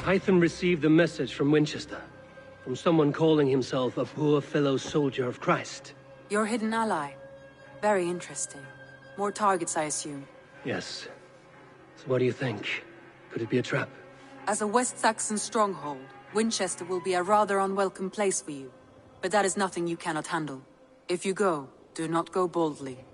Hytham received a message from Wincestre, from someone calling himself a poor fellow soldier of Christ. Your hidden ally. Very interesting. More targets, I assume. Yes. So what do you think? Could it be a trap? As a West Saxon stronghold, Wincestre will be a rather unwelcome place for you. But that is nothing you cannot handle. If you go, do not go boldly.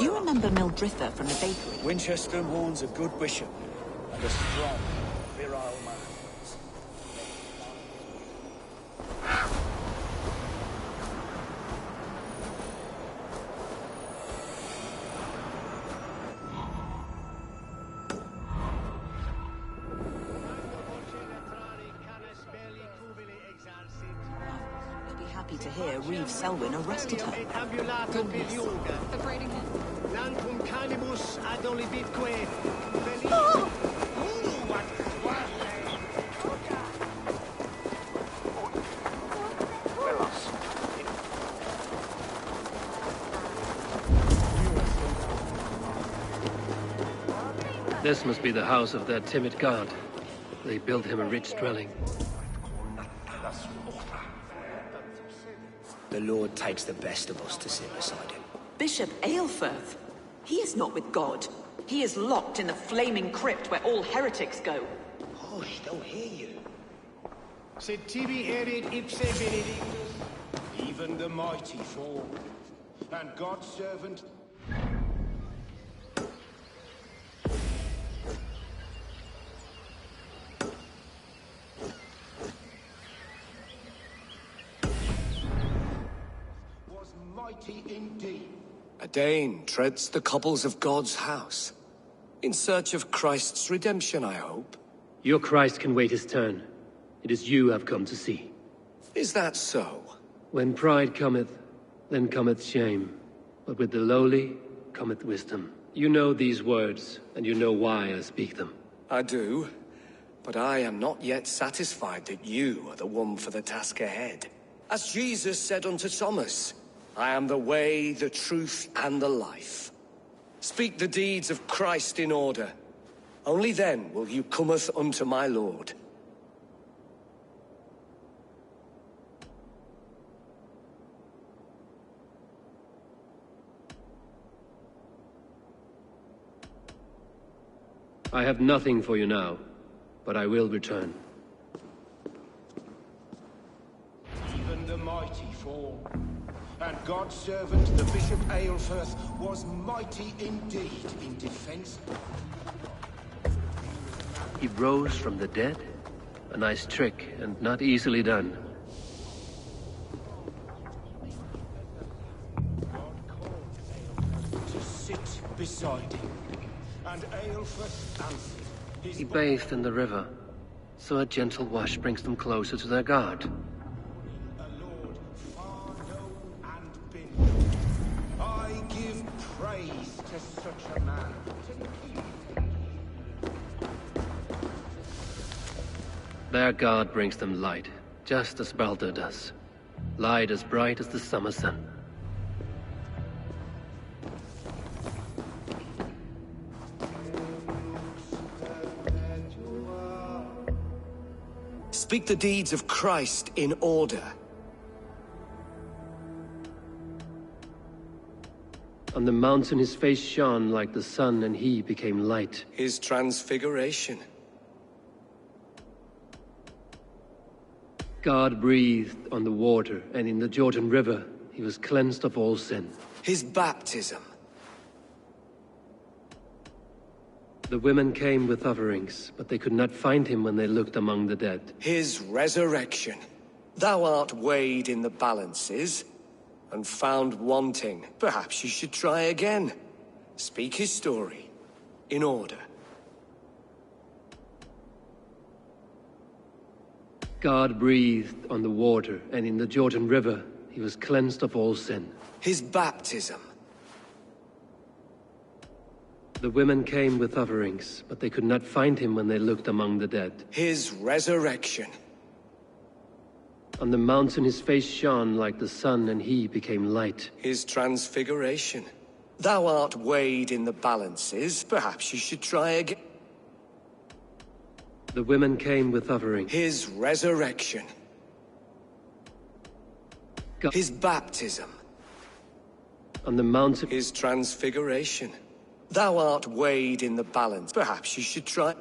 You remember Mildritha from the bakery? Wincestre mourns a good bishop and a strong, virile man. You'll be happy to hear Reeve Selwyn arrested her. Goodness. Degrading him. This must be the house of that timid god. They built him a rich dwelling. The Lord takes the best of us to sit beside him. Bishop Aelfirth? He is not with God. He is locked in the flaming crypt where all heretics go. Hush, they'll hear you. Sed tibi erit ipse benedictus. Even the mighty fall. And God's servant... was mighty indeed. A Dane treads the cobbles of God's house. In search of Christ's redemption, I hope. Your Christ can wait his turn. It is you I've come to see. Is that so? When pride cometh, then cometh shame. But with the lowly cometh wisdom. You know these words, and you know why I speak them. I do, but I am not yet satisfied that you are the one for the task ahead. As Jesus said unto Thomas, I am the way, the truth, and the life. Speak the deeds of Christ in order. Only then will you cometh unto my Lord. I have nothing for you now, but I will return. Even the mighty fall. And God's servant, the Bishop Aelfirth, was mighty indeed in defense. He rose from the dead? A nice trick, and not easily done. God called to sit beside him. And Aelfirth answered. He bathed in the river, so a gentle wash brings them closer to their God. A lord far known and been. I give praise to such a man. Their God brings them light, just as Baldur does. Light as bright as the summer sun. Speak the deeds of Christ in order. On the mountain his face shone like the sun, and he became light. His transfiguration. God breathed on the water, and in the Jordan River he was cleansed of all sin. His baptism. The women came with offerings, but they could not find him when they looked among the dead. His resurrection. Thou art weighed in the balances, and found wanting. Perhaps you should try again. Speak his story, in order. God breathed on the water, and in the Jordan River he was cleansed of all sin. His baptism. The women came with offerings, but they could not find him when they looked among the dead. His resurrection. On the mountain his face shone like the sun, and he became light. His transfiguration. Thou art weighed in the balances. Perhaps you should try again. The women came with offerings. His resurrection. His baptism. On the mountain... His transfiguration. Thou art weighed in the balance. Perhaps you should try...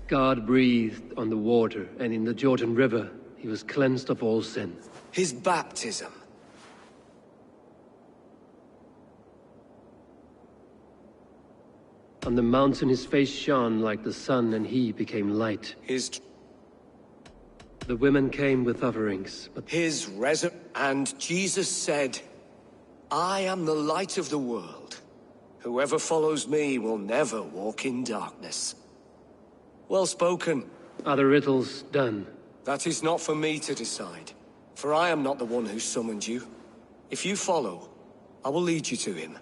God breathed on the water, and in the Jordan River he was cleansed of all sin. His baptism. On the mountain his face shone like the sun, and he became light. The women came with offerings, but... And Jesus said, I am the light of the world. Whoever follows me will never walk in darkness. Well spoken. Are the riddles done? That is not for me to decide, for I am not the one who summoned you. If you follow, I will lead you to him.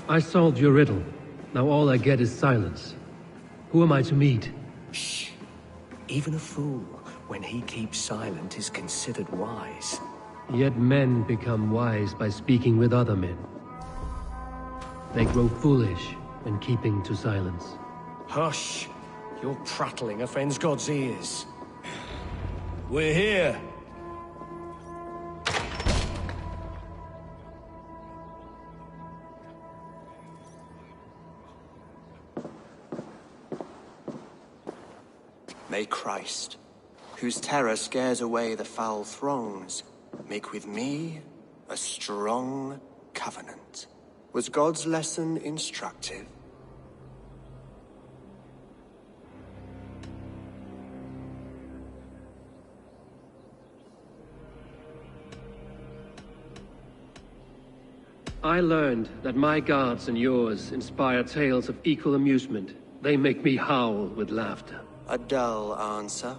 I solved your riddle. Now all I get is silence. Who am I to meet? Shh. Even a fool, when he keeps silent, is considered wise. Yet men become wise by speaking with other men. They grow foolish when keeping to silence. Hush! Your prattling offends God's ears. We're here. May Christ, whose terror scares away the foul throngs, make with me a strong covenant. Was God's lesson instructive? I learned that my gods and yours inspire tales of equal amusement. They make me howl with laughter. A dull answer,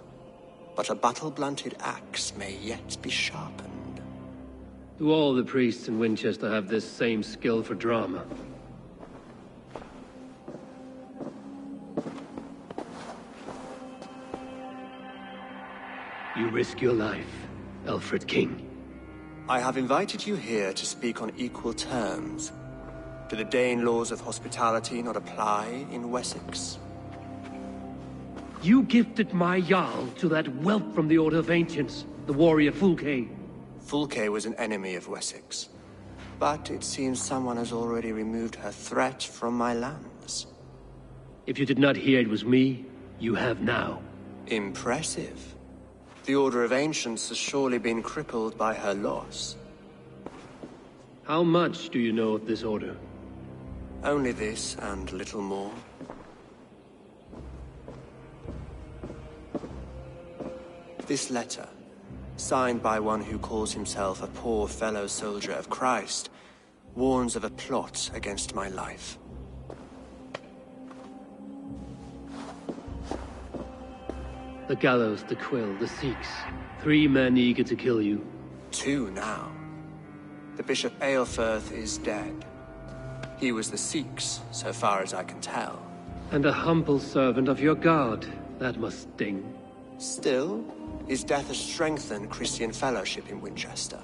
but a battle-blunted axe may yet be sharpened. Do all the priests in Winchester have this same skill for drama? You risk your life, Alfred King. I have invited you here to speak on equal terms. Do the Dane laws of hospitality not apply in Wessex? You gifted my Jarl to that whelp from the Order of Ancients, the warrior Fulke. Fulke was an enemy of Wessex. But it seems someone has already removed her threat from my lands. If you did not hear it was me, you have now. Impressive. The Order of Ancients has surely been crippled by her loss. How much do you know of this order? Only this and little more. This letter, signed by one who calls himself a poor fellow soldier of Christ, warns of a plot against my life. The gallows, the quill, the Sikhs. 3 men eager to kill you. 2 now. The Bishop Aelfirth is dead. He was the Sikhs, so far as I can tell. And a humble servant of your god. That must sting. Still, his death has strengthened Christian fellowship in Wincestre.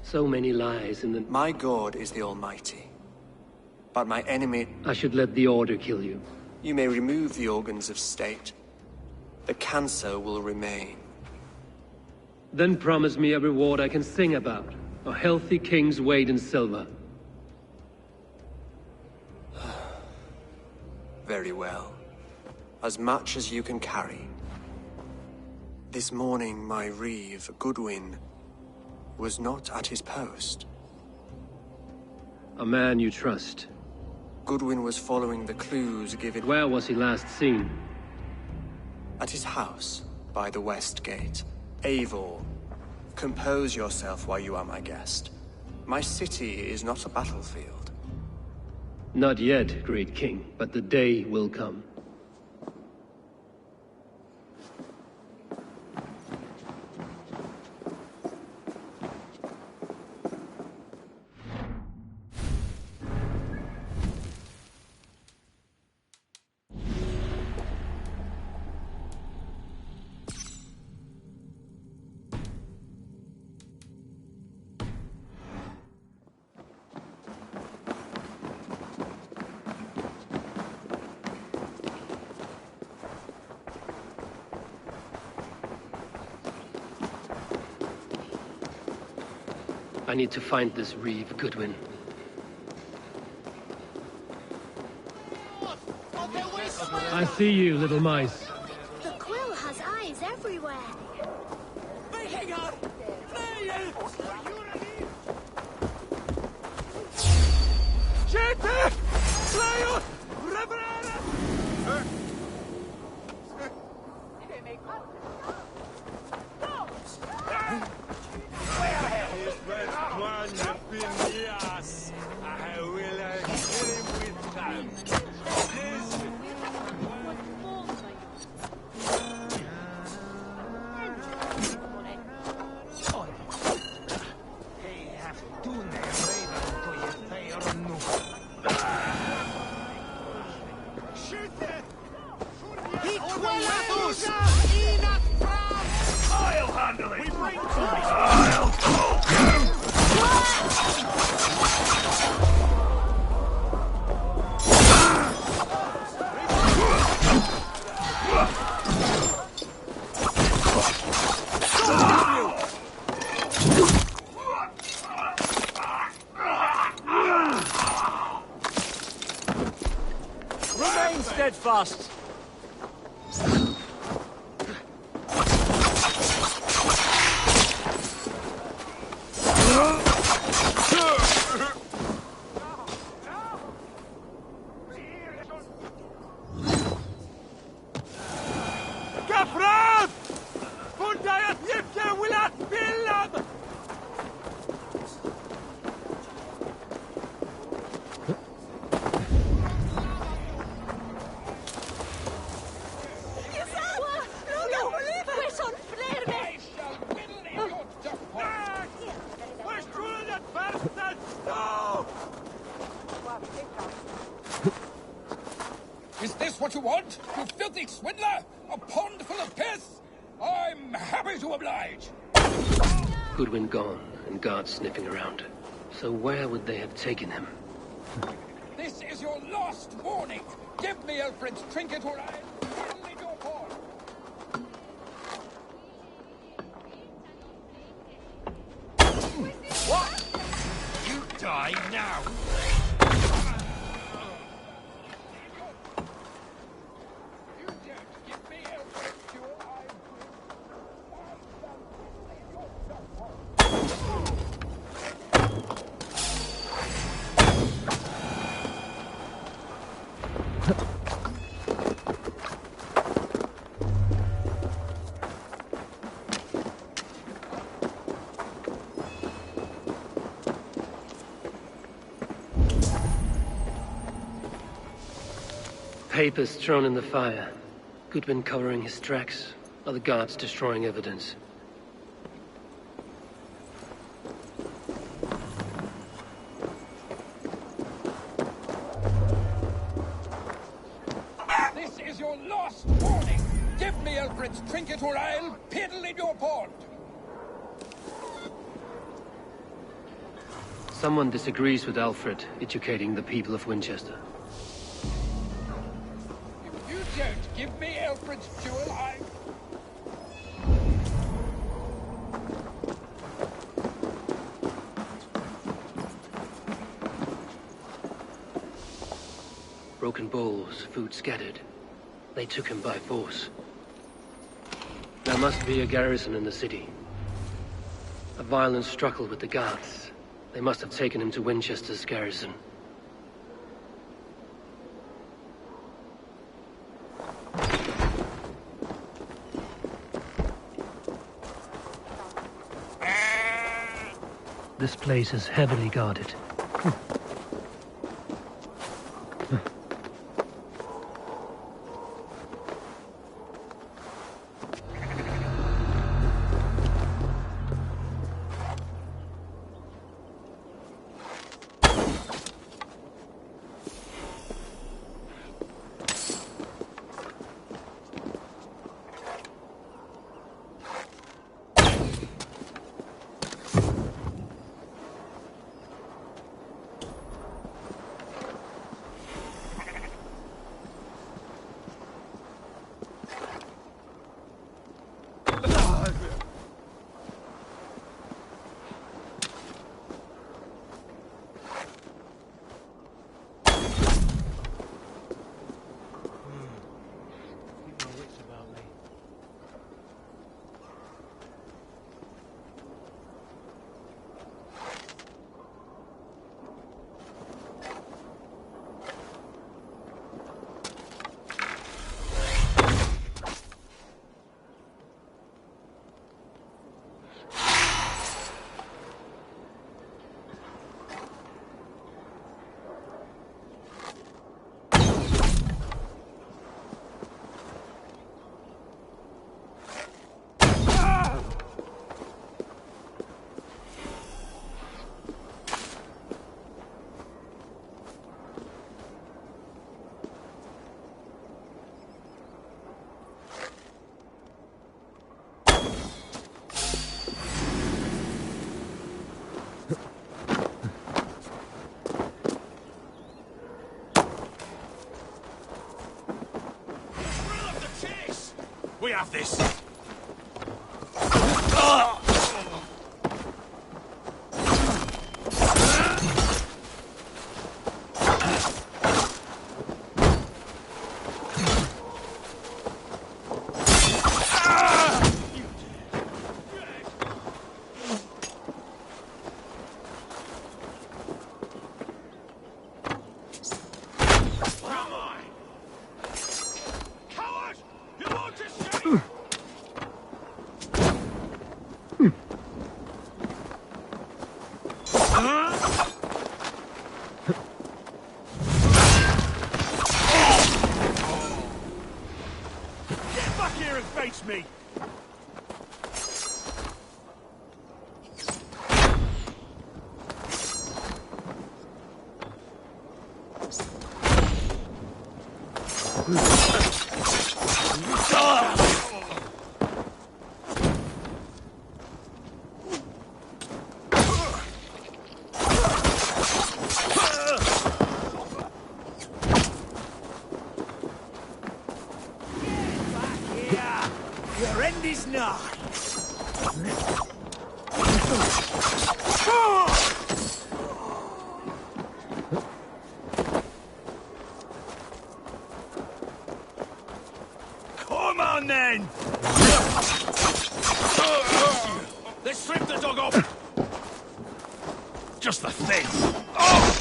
So many lies in the... My god is the Almighty. But my enemy... I should let the Order kill you. You may remove the organs of state. The cancer will remain. Then promise me a reward I can sing about. A healthy king's weight in silver. Very well. As much as you can carry. This morning, my reeve, Goodwin, was not at his post. A man you trust. Goodwin was following the clues given... Where was he last seen? At his house, by the west gate. Eivor, compose yourself while you are my guest. My city is not a battlefield. Not yet, great king, but the day will come. I need to find this reeve, Goodwin. I see you, little mice. The quill has eyes everywhere. Remain steadfast. Is this what you want, you filthy swindler? A pond full of piss? I'm happy to oblige. Goodwin gone, and guards sniffing around. So where would they have taken him? This is your last warning. Give me Alfred's trinket or I'll kill your paw. What? You die now. papers thrown in the fire. Goodwin covering his tracks, or the guards destroying evidence. This is your last warning. Give me Elfred's trinket or I'll piddle in your pond. Someone disagrees with Alfred educating the people of Winchester. If you don't give me Elfred's jewel, I... Broken bowls, food scattered. They took him by force. There must be a garrison in the city. A violent struggle with the guards. They must have taken him to Winchester's garrison. This place is heavily guarded. We have this. Face me! Your end is nigh. Come on then! Let's strip the dog off! Just the thing! Oh!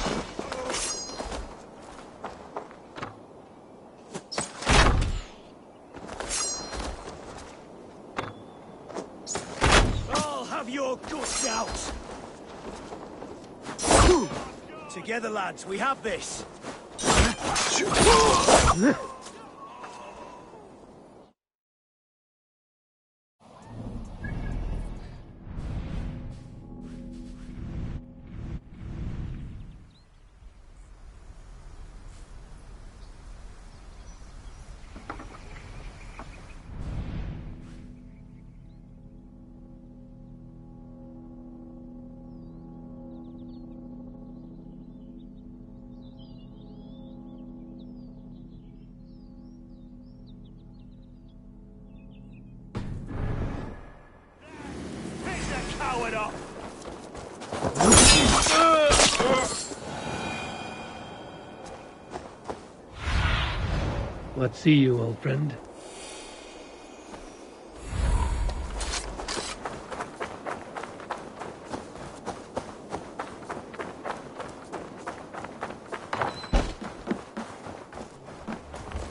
Your guts out. Together, lads, we have this. What see you, old friend?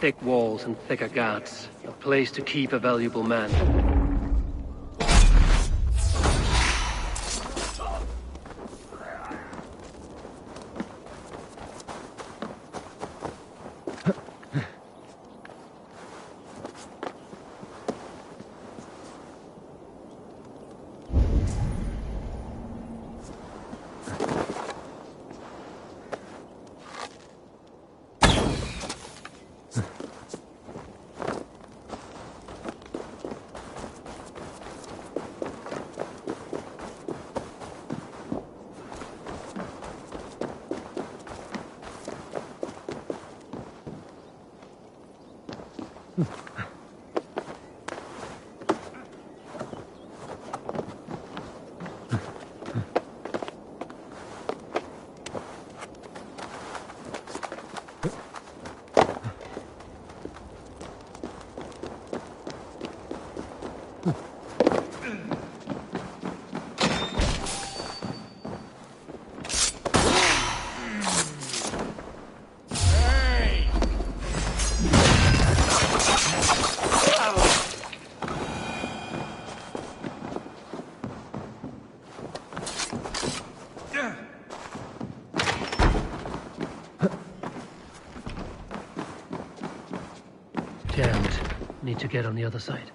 Thick walls and thicker guards. A place to keep a valuable man. Jammed. Need to get on the other side.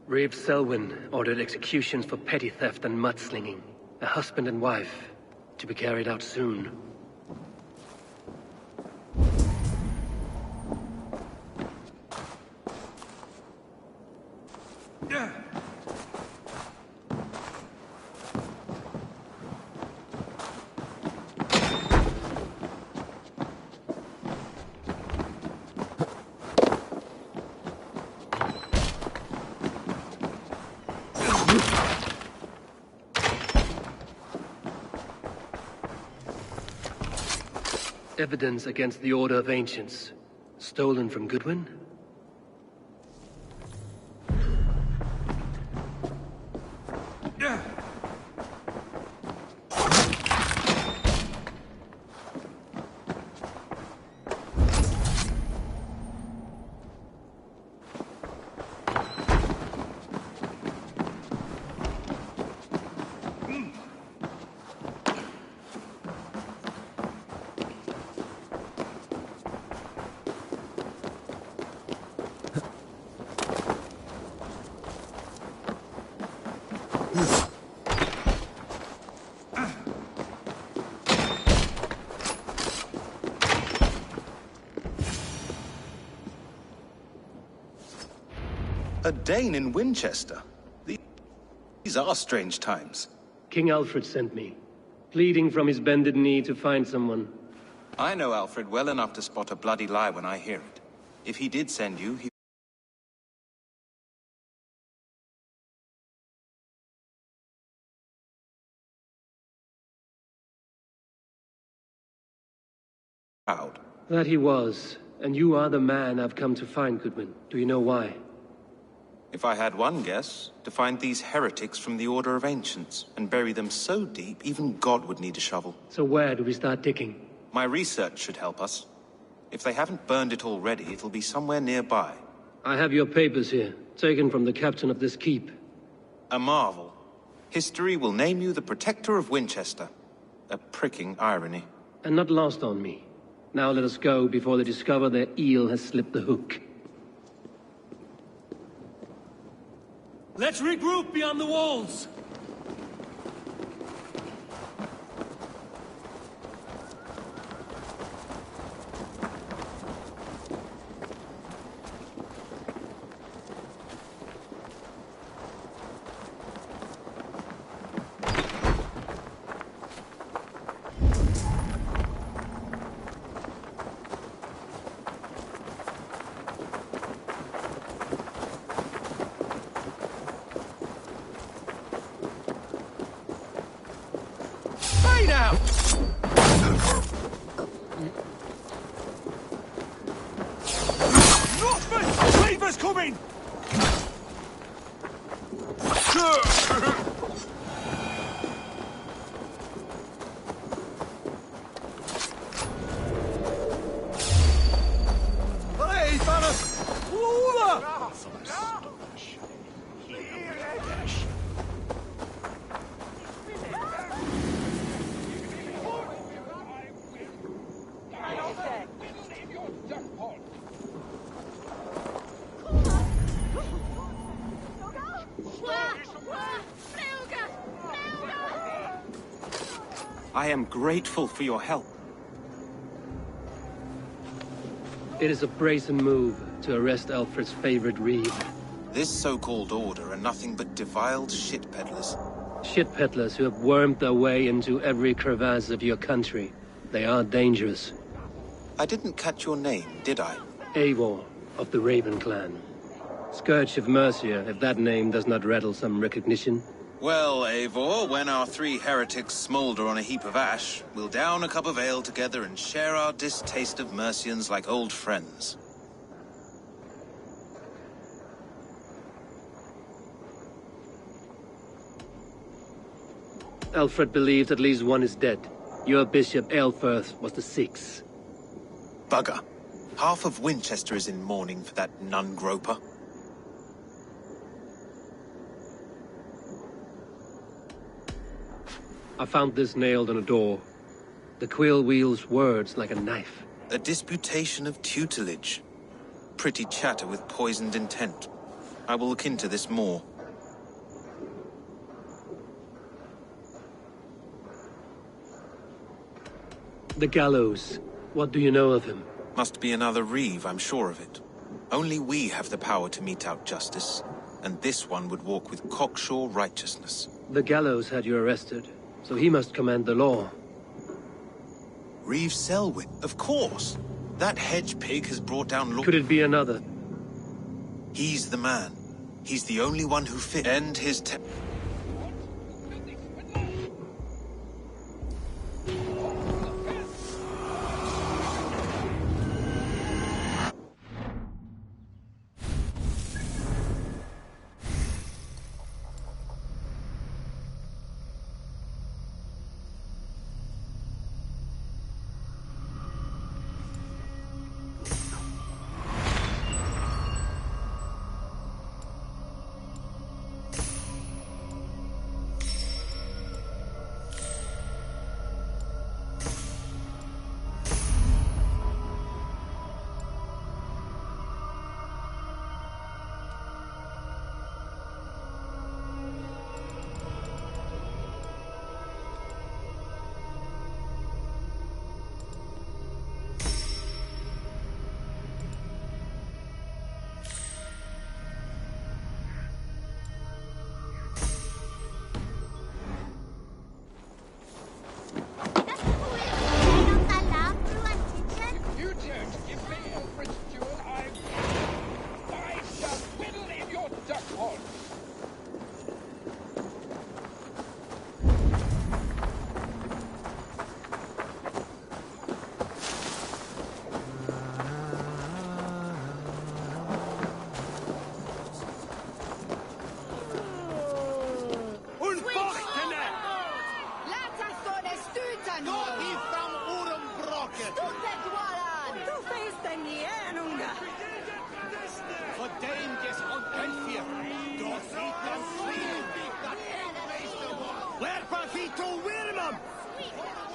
Reeve Selwyn ordered executions for petty theft and mudslinging. A husband and wife, to be carried out soon. Evidence against the Order of Ancients. Stolen from Goodwin? A Dane in Wincestre? These are strange times. King Alfred sent me, pleading from his bended knee to find someone. I know Alfred well enough to spot a bloody lie when I hear it. If he did send you, he... proud. That he was, and you are the man I've come to find, Goodman. Do you know why? If I had one guess, to find these heretics from the Order of Ancients, and bury them so deep, even God would need a shovel. So where do we start digging? My research should help us. If they haven't burned it already, it'll be somewhere nearby. I have your papers here, taken from the captain of this keep. A marvel. History will name you the Protector of Wincestre. A pricking irony. And not lost on me. Now let us go before they discover their eel has slipped the hook. Let's regroup beyond the walls! I am grateful for your help. It is a brazen move to arrest Alfred's favorite reeve. This so-called order are nothing but defiled shit peddlers. Shit peddlers who have wormed their way into every crevasse of your country. They are dangerous. I didn't catch your name, did I? Eivor, of the Raven clan. Scourge of Mercia, if that name does not rattle some recognition. Well, Eivor, when our three heretics smolder on a heap of ash, we'll down a cup of ale together and share our distaste of Mercians like old friends. Alfred believes at least one is dead. Your bishop, Aelfirth, was the sixth. Bugger. Half of Wincestre is in mourning for that nun-groper. I found this nailed on a door. The quill wields words like a knife. A disputation of tutelage. Pretty chatter with poisoned intent. I will look into this more. The gallows. What do you know of him? Must be another reeve, I'm sure of it. Only we have the power to mete out justice, and this one would walk with cocksure righteousness. The gallows had you arrested, so he must command the law. Reeve Selwyn, of course. That hedge pig has brought down law. Could it be another? He's the man. He's the only one who fit. End his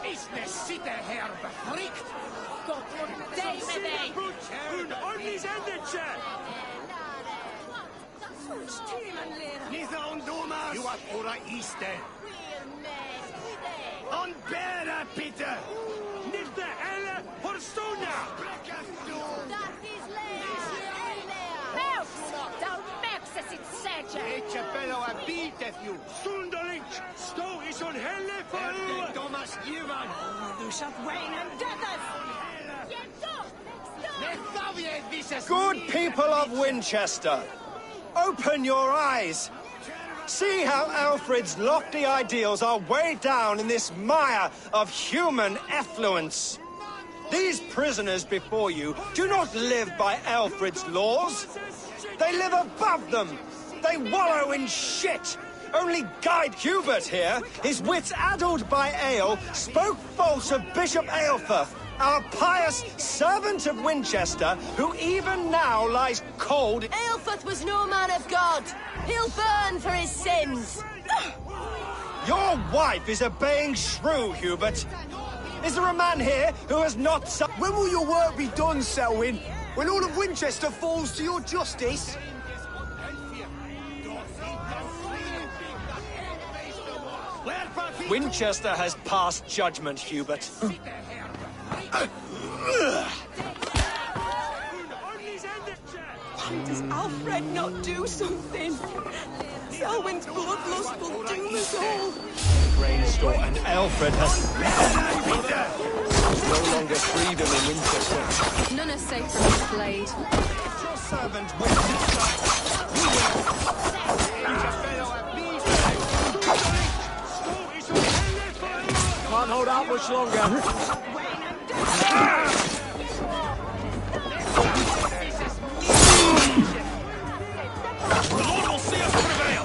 Is de sitte her befrikt? God Dei med dig! Hun ordnis endetje! Nitha ondomas! You are ora iste! On bera, Peter! Nitha elle horstona! Don't mix sit sedge! Etje bello a beateth you! Sunderlich! Sto is on helle for you! Thomas Ivan! Du shalt reign and death! Good people of Winchester, open your eyes. See how Alfred's lofty ideals are weighed down in this mire of human effluence. These prisoners before you do not live by Alfred's laws. They live above them. They wallow in shit. Only Guide Hubert here, his wits addled by ale, spoke false of Bishop Aelfirth, our pious servant of Winchester, who even now lies cold. Aelfirth was no man of God. He'll burn for his sins. Your wife is obeying shrew, Hubert. Is there a man here who has not... When will your work be done, Selwyn? When all of Winchester falls to your justice? Winchester has passed judgment, Hubert. Why does Alfred not do something? Selwyn's bloodlust will doom us all. Grainstore and Alfred has... No longer freedom in Winchester. None are safe from this blade. Your servant, Winchester. Can't hold out much longer. The Lord will see us prevail!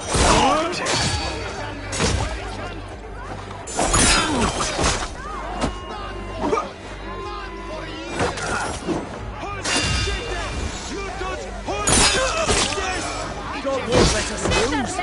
God won't let us lose.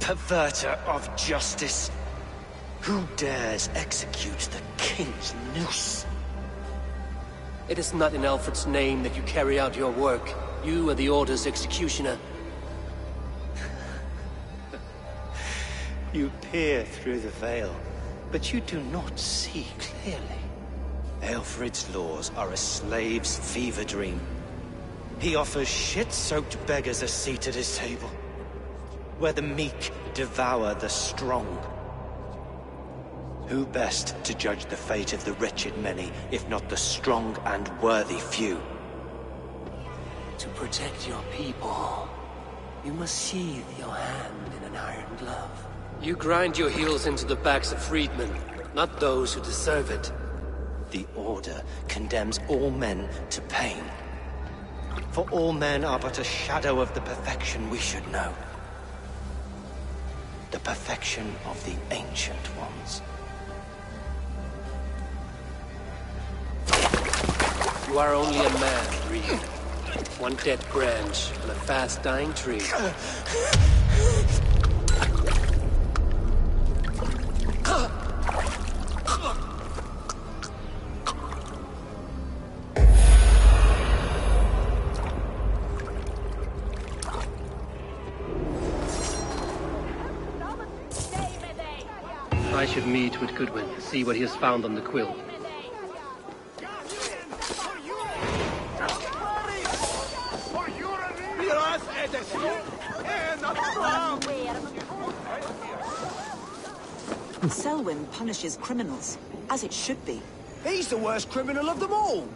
Perverter of justice. Who dares execute the king's noose? It is not in Alfred's name that you carry out your work. You are the Order's executioner. You peer through the veil, but you do not see clearly. Alfred's laws are a slave's fever dream. He offers shit-soaked beggars a seat at his table, where the meek devour the strong. Who best to judge the fate of the wretched many, if not the strong and worthy few? To protect your people, you must sheathe your hand in an iron glove. You grind your heels into the backs of freedmen, not those who deserve it. The Order condemns all men to pain. For all men are but a shadow of the perfection we should know. The perfection of the Ancient Ones. You are only a man, Reed. One dead branch on a fast-dying tree. I should meet with Goodwin, see what he has found on the quill. Selwyn punishes criminals, as it should be. He's the worst criminal of them all!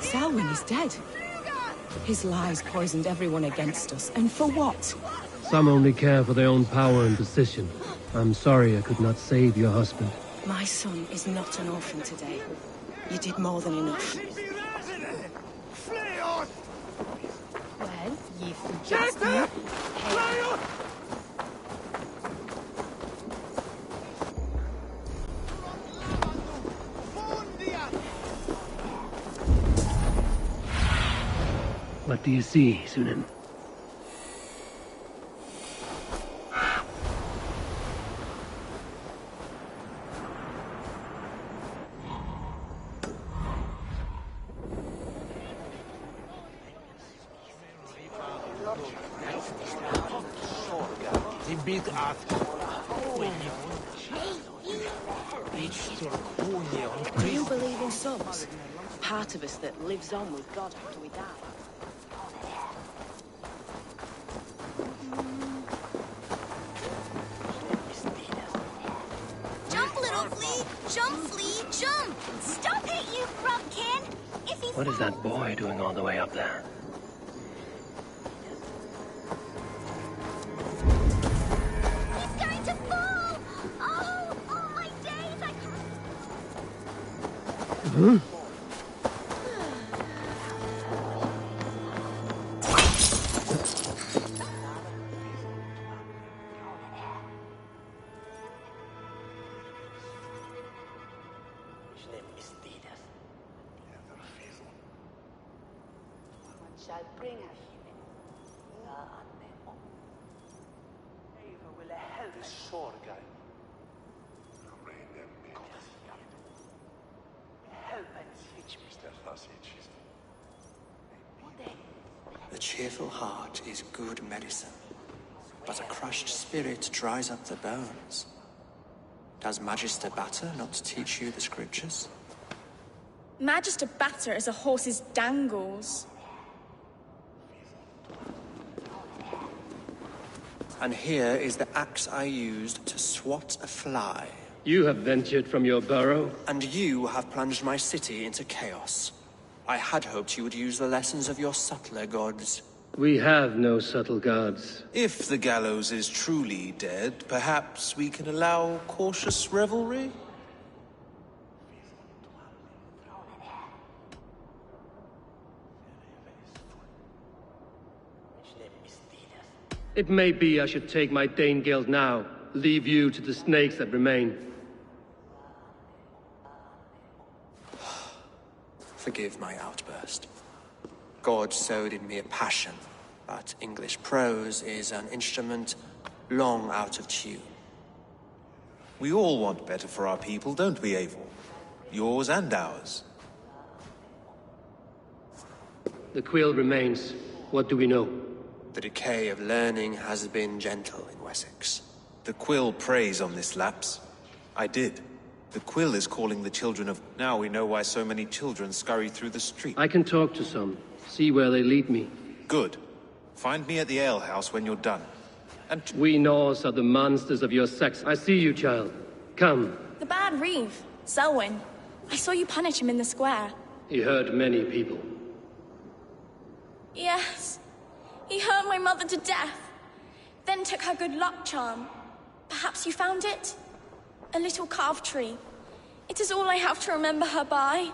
Selwyn is dead. His lies poisoned everyone against us, and for what? Some only care for their own power and position. I'm sorry I could not save your husband. My son is not an orphan today. You did more than enough. Well, you've just... What do you see, Sunan? Do you believe in souls? Part of us that lives on with God after we die. Jump, little flea! Jump, flea, jump! Stop it, you grubkin! If he... What is that boy doing all the way up there? He's going to fall! Oh my days, I can't... Huh? A cheerful heart is good medicine, but a crushed spirit dries up the bones. Does Magister Batter not teach you the scriptures? Magister Batter is a horse's dangles. And here is the axe I used to swat a fly. You have ventured from your burrow? And you have plunged my city into chaos. I had hoped you would use the lessons of your subtler gods. We have no subtle gods. If the gallows is truly dead, perhaps we can allow cautious revelry? It may be I should take my Dane guild now, leave you to the snakes that remain. Forgive my outburst. God sowed in me a passion, but English prose is an instrument long out of tune. We all want better for our people, don't we, Eivor? Yours and ours. The quill remains. What do we know? The decay of learning has been gentle in Wessex. The quill preys on this lapse. I did. The quill is calling the children of... Now we know why so many children scurry through the street. I can talk to some. See where they lead me. Good. Find me at the alehouse when you're done. And... We Norse are the monsters of your sex. I see you, child. Come. The bad Reeve, Selwyn. I saw you punish him in the square. He hurt many people. Yes. He hurt my mother to death. Then took her good luck charm. Perhaps you found it? A little carved tree. It is all I have to remember her by.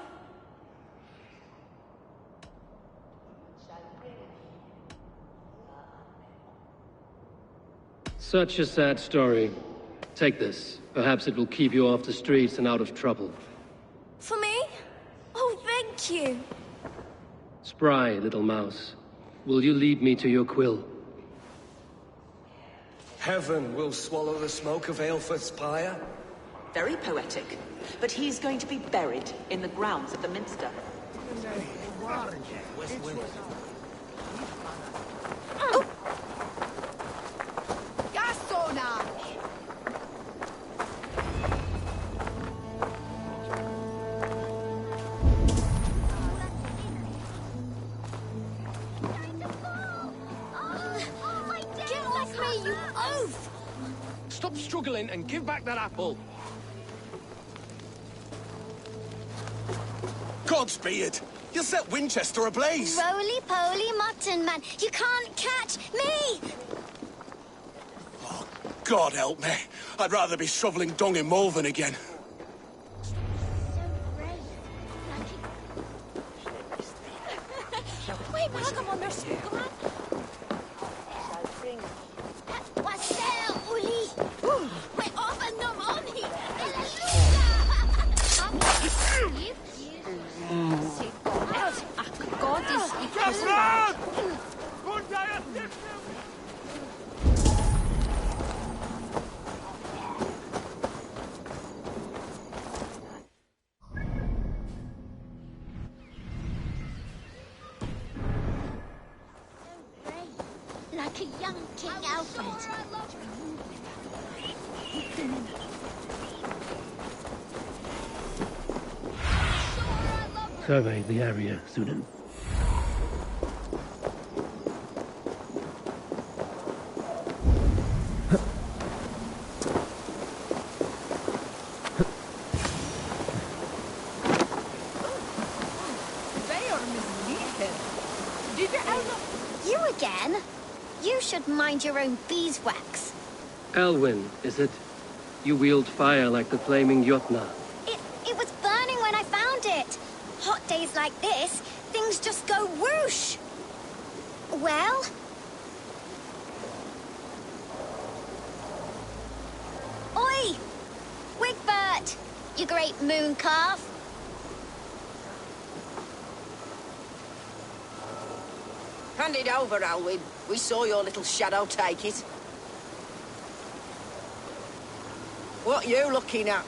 Such a sad story. Take this. Perhaps it will keep you off the streets and out of trouble. For me? Oh, thank you. Spry, little mouse. Will you lead me to your quill? Heaven will swallow the smoke of Aelfirth's pyre. Very poetic. But he's going to be buried in the grounds of the Minster. Oh. struggling and give back that apple. Godspeed! You'll set Winchester ablaze! Roly-poly mutton man, you can't catch me! Oh, God help me. I'd rather be shoveling dung in Malvern again. Wait, come on, there's... Come on. What's there, Uli? We're off and them on here! God is... Like a young King Alfred. Survey the area, student. You again? You should mind your own beeswax. Elwyn, is it? You wield fire like the flaming Jotna. It was burning when I found it. Hot days like this, things just go whoosh. Well? Oi! Wigbert! You great moon calf. Hand it over, Alwyn. We saw your little shadow take it. What you looking at?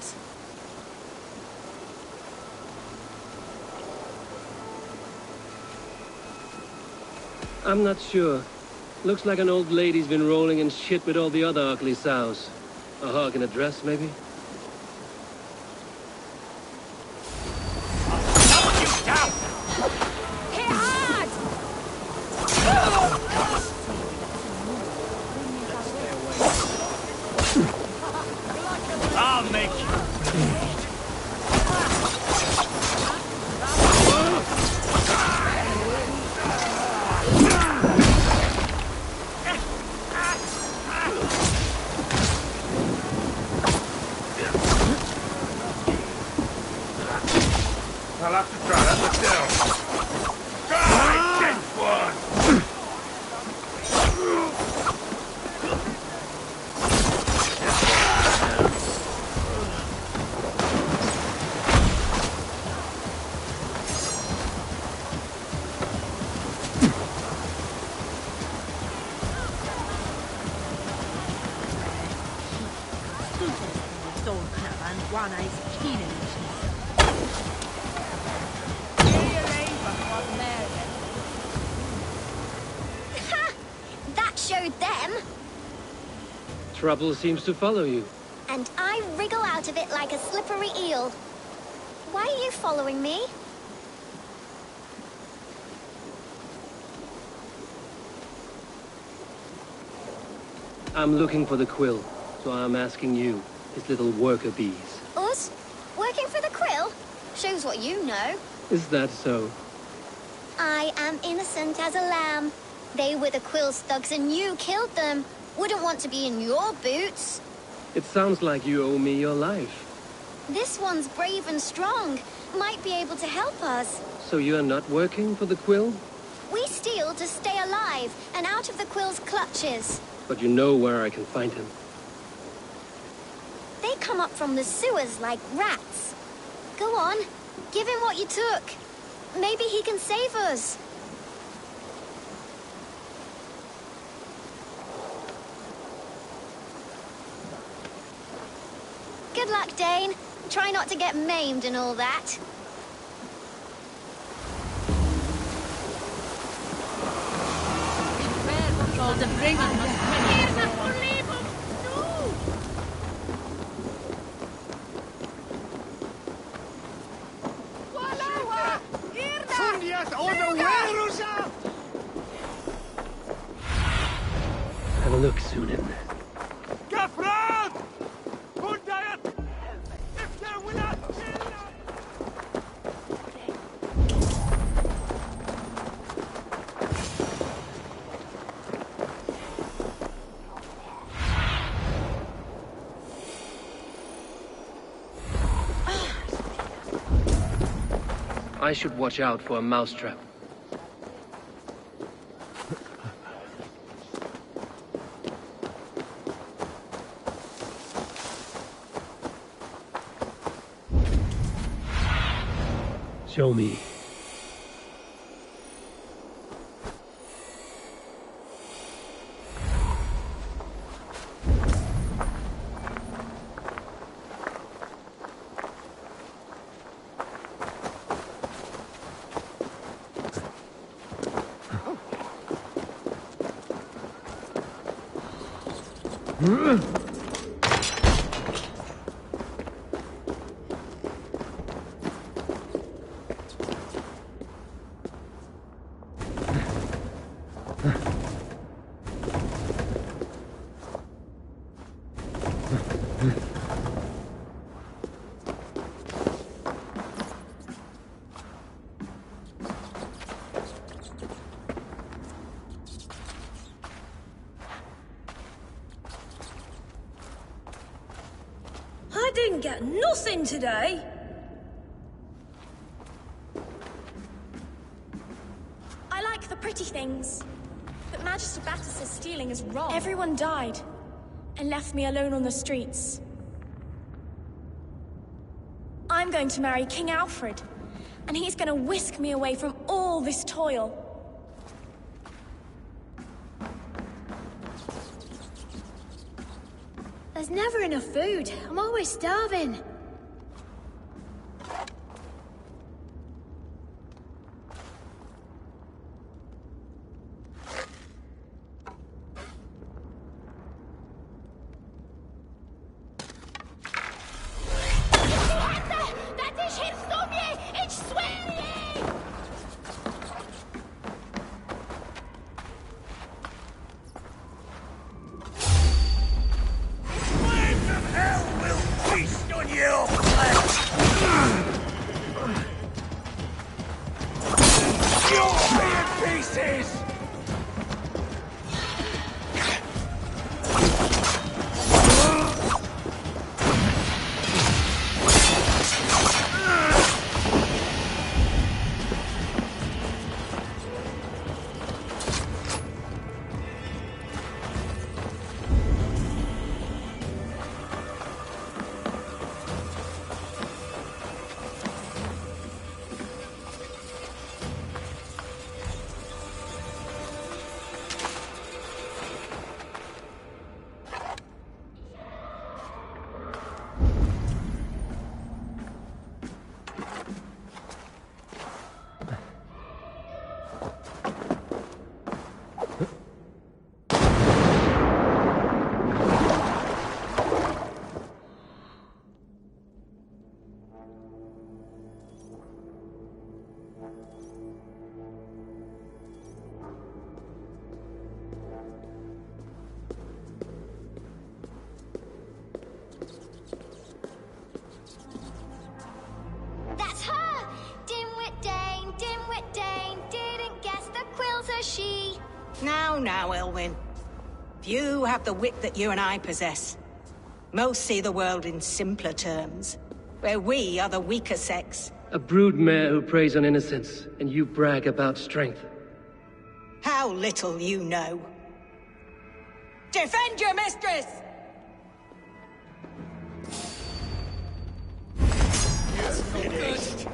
I'm not sure. Looks like an old lady's been rolling in shit with all the other ugly sows. A hog in a dress, maybe? I'll make you bleed. I'll have to try that myself. Die, dead one! That showed them. Trouble seems to follow you. And I wriggle out of it like a slippery eel. Why are you following me? I'm looking for the quill, so I'm asking you, his little worker bees. Us? Working for the Quill? Shows what you know. Is that so? I am innocent as a lamb. They were the Quill's thugs and you killed them. Wouldn't want to be in your boots. It sounds like you owe me your life. This one's brave and strong. Might be able to help us. So you're not working for the quill? We steal to stay alive and out of the Quill's clutches. But you know where I can find him. They come up from the sewers like rats. Go on, give him what you took. Maybe he can save us. Good luck, Dane. Try not to get maimed and all that. Have a look, Sunan. I should watch out for a mousetrap. Show me. I didn't get nothing today. I like the pretty things. But Magister Batter says stealing is wrong. Everyone died and left me alone on the streets. I'm going to marry King Alfred, and he's going to whisk me away from all this toil. There's never enough food. I'm always starving. Now, Elwyn. Few have the wit that you and I possess. Most see the world in simpler terms, where we are the weaker sex. A broodmare who preys on innocence, and you brag about strength. How little you know. Defend your mistress! You're finished.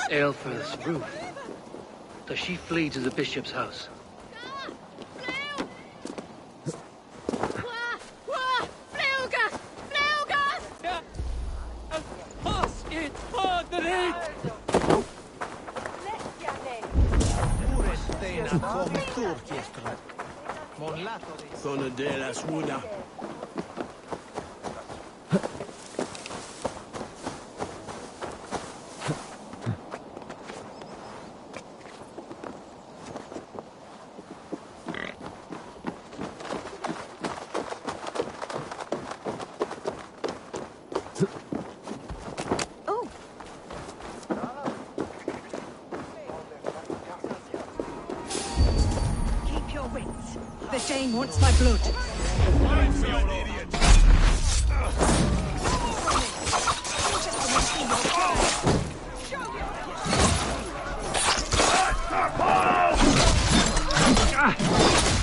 Aelfirth's roof. Does she flee to the bishop's house? Zona de la Suda. The Dane wants my blood.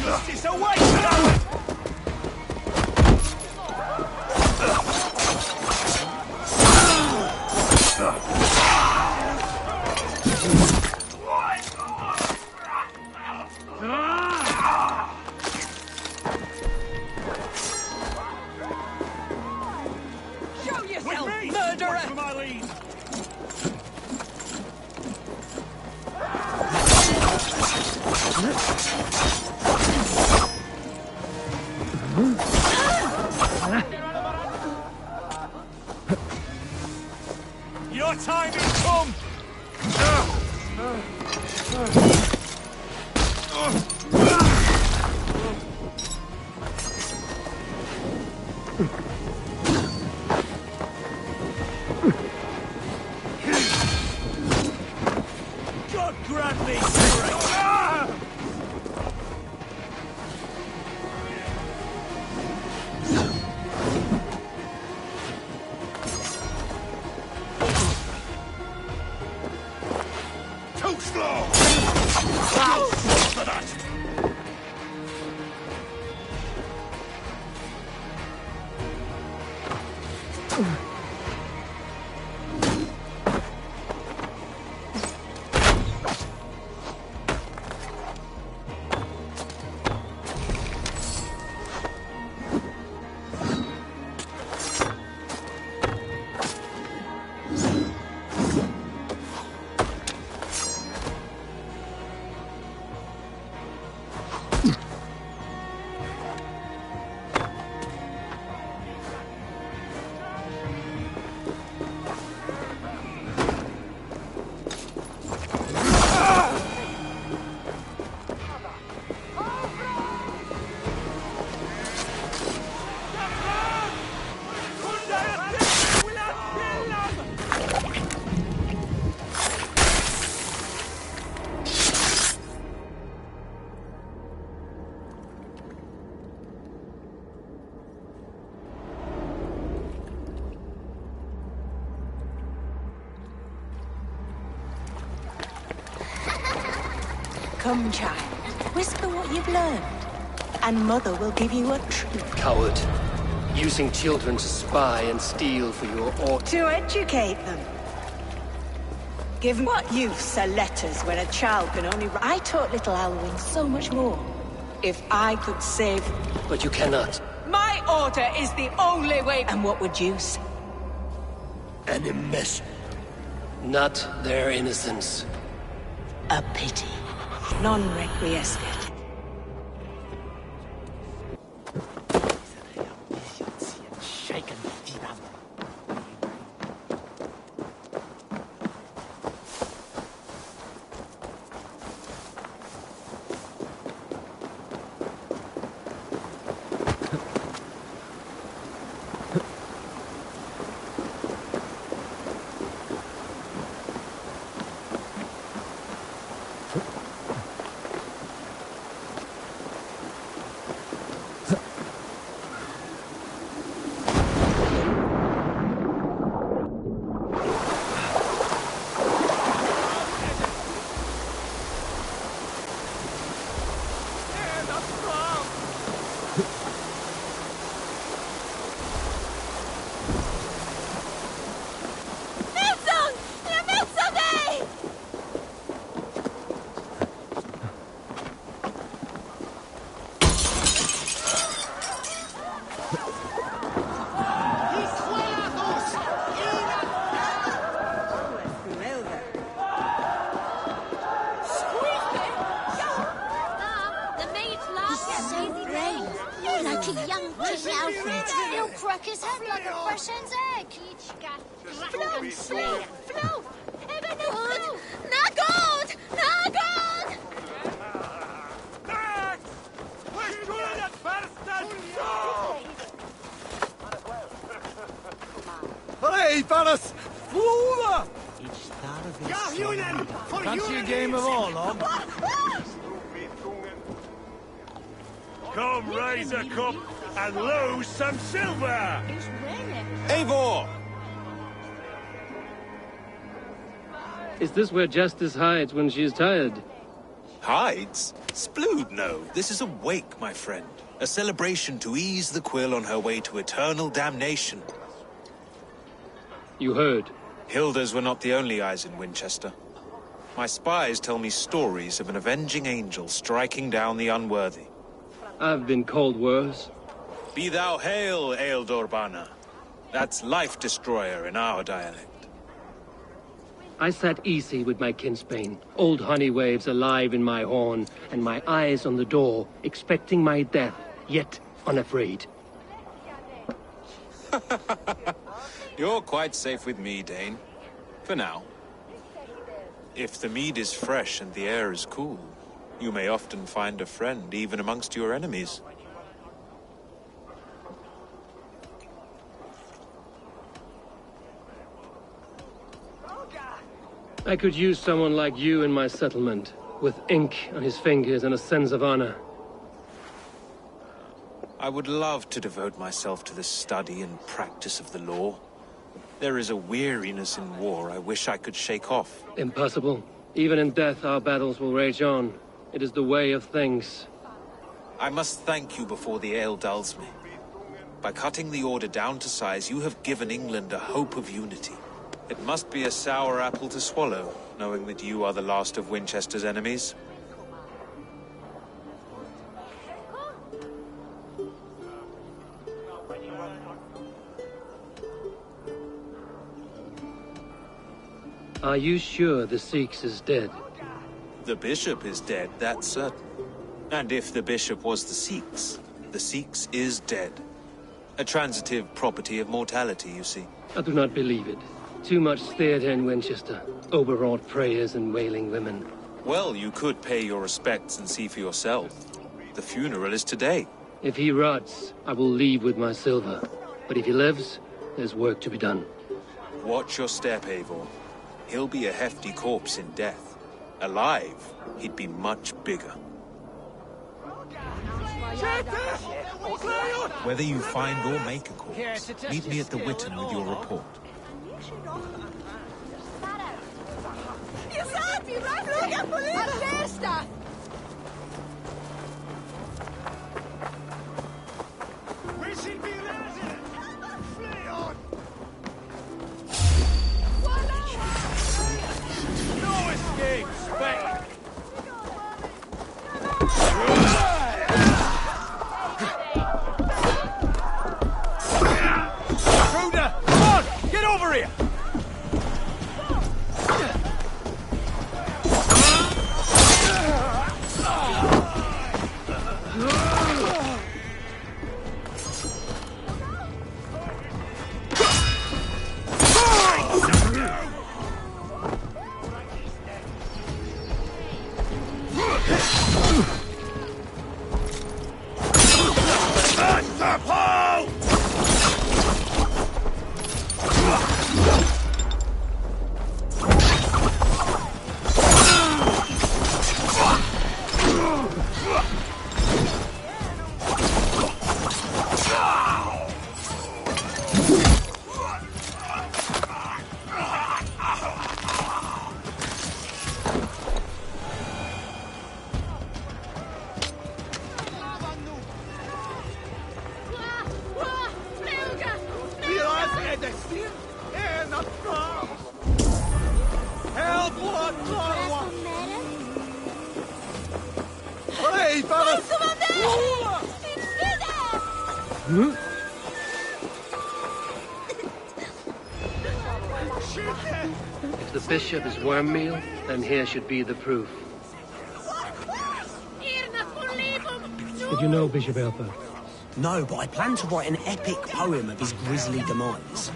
Justice awaits! Your time has come! God grant me strength! Too slow! Wow! For that! Come, child. Whisper what you've learned, and Mother will give you a treat. Coward. Using children to spy and steal for your order. To educate them. Give what use are letters when a child can only write? I taught little Alwyn so much more. If I could save... But you cannot. My order is the only way. And what would you say? An immense. Not their innocence. A pity. Non requiescat. Hey, fellas! Flora! Fancy a game of Orlog? Come raise a cup and lose some silver! Eivor! Is this where Justice hides when she is tired? Hides? Splood, no. This is a wake, my friend. A celebration to ease the quill on her way to eternal damnation. You heard. Hilda's were not the only eyes in Winchester. My spies tell me stories of an avenging angel striking down the unworthy. I've been called worse. Be thou hail, Ealdor. That's Life Destroyer in our dialect. I sat easy with my kinsbane, old honey waves alive in my horn, and my eyes on the door, expecting my death, yet unafraid. You're quite safe with me, Dane. For now. If the mead is fresh and the air is cool, you may often find a friend even amongst your enemies. I could use someone like you in my settlement, with ink on his fingers and a sense of honor. I would love to devote myself to the study and practice of the law. There is a weariness in war I wish I could shake off. Impossible. Even in death, our battles will rage on. It is the way of things. I must thank you before the ale dulls me. By cutting the order down to size, you have given England a hope of unity. It must be a sour apple to swallow, knowing that you are the last of Winchester's enemies. Are you sure the Sikhs is dead? The bishop is dead, that's certain. And if the bishop was the Sikhs is dead. A transitive property of mortality, you see. I do not believe it. Too much theatre in Winchester. Overwrought prayers and wailing women. Well, you could pay your respects and see for yourself. The funeral is today. If he rots, I will leave with my silver. But if he lives, there's work to be done. Watch your step, Eivor. He'll be a hefty corpse in death. Alive, he'd be much bigger. Whether you find or make a corpse, meet me at the Witten with your report. No escape, Spec! Intruder! Come on! Get over here! If the bishop is worm meal, then here should be the proof. Did you know Bishop Aelfir? No, but I plan to write an epic poem of his grisly demise.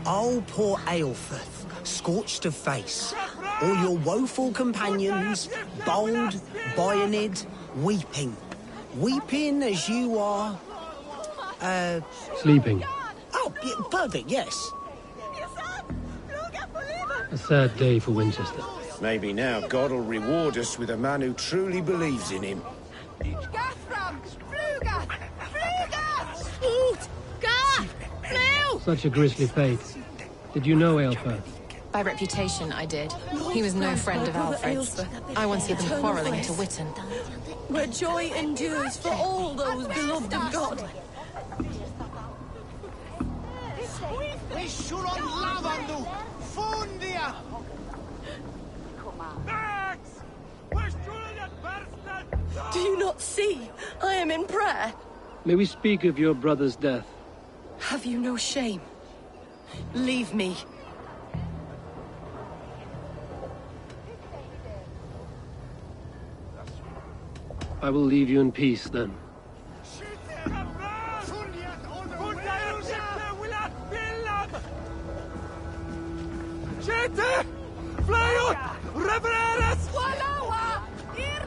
Oh, poor Aelfirth, scorched of face. All your woeful companions, bold, Bionid, weeping. Weeping as you are... Sleeping. Oh, yeah, perfect, yes. A sad day for Winchester. Maybe now God will reward us with a man who truly believes in him. Such a grisly fate. Did you know Aelfir? By reputation, I did. He was no friend of Alfred's. I once heard them quarrelling to Witten. Where joy endures for all those beloved of God. Do you not see? I am in prayer. May we speak of your brother's death? Have you no shame? Leave me. I will leave you in peace, then.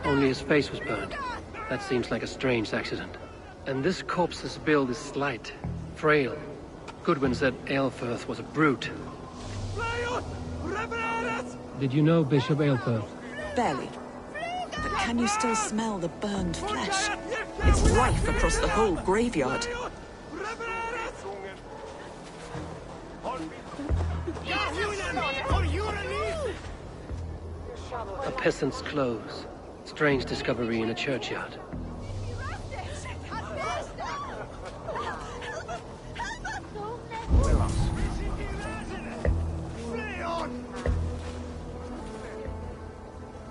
Only his face was burned. That seems like a strange accident. And this corpse's build is slight, frail. Goodwin said Aelfirth was a brute. Did you know Bishop Aelfir? Barely. But can you still smell the burned flesh? It's rife across the whole graveyard. A peasant's clothes. Strange discovery in a churchyard.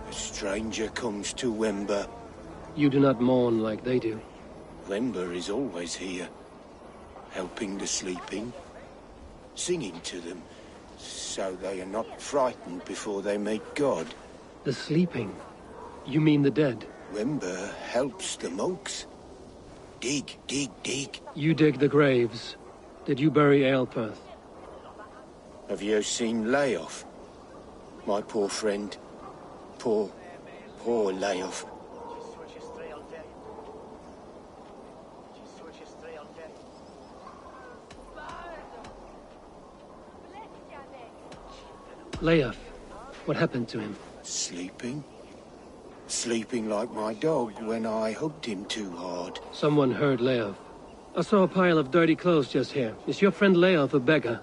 A stranger comes to Wember. You do not mourn like they do. Wember is always here, helping the sleeping, singing to them, so they are not frightened before they meet God. The sleeping? You mean the dead? Wember helps the monks. Dig, dig, dig. You dig the graves. Did you bury Aelfirth? Have you seen Leof? My poor friend. Poor Leof. Leof, what happened to him? Sleeping? Sleeping like my dog when I hugged him too hard. Someone heard Leof. I saw a pile of dirty clothes just here. Is your friend Leof a beggar?